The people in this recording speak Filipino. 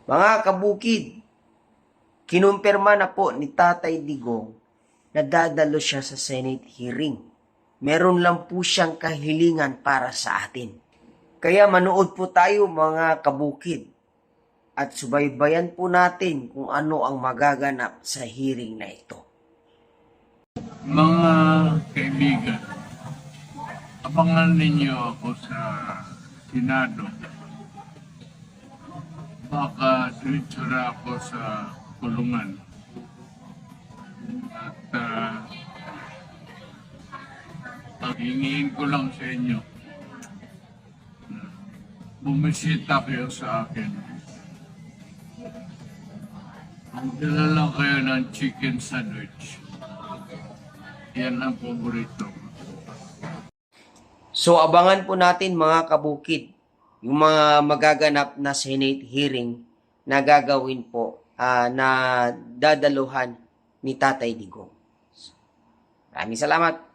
Mga kabukid, kinumpirma na po ni Tatay Digong na dadalo siya sa Senate hearing. Meron lang po siyang kahilingan para sa atin. Kaya manood po tayo mga kabukid at subaybayan po natin kung ano ang magaganap sa hearing na ito. Mga kaibigan, abangan ninyo ako sa Senado. Baka sinitsura ako sa kulungan. At paghingiin ko lang sa inyo, bumisita kayo sa akin. Magdala lang kayo ng chicken sandwich. Yan ang paborito. So abangan po natin mga kabukid yung mga magaganap na Senate hearing na gagawin po na dadaluhan ni Tatay Digong. Maraming salamat.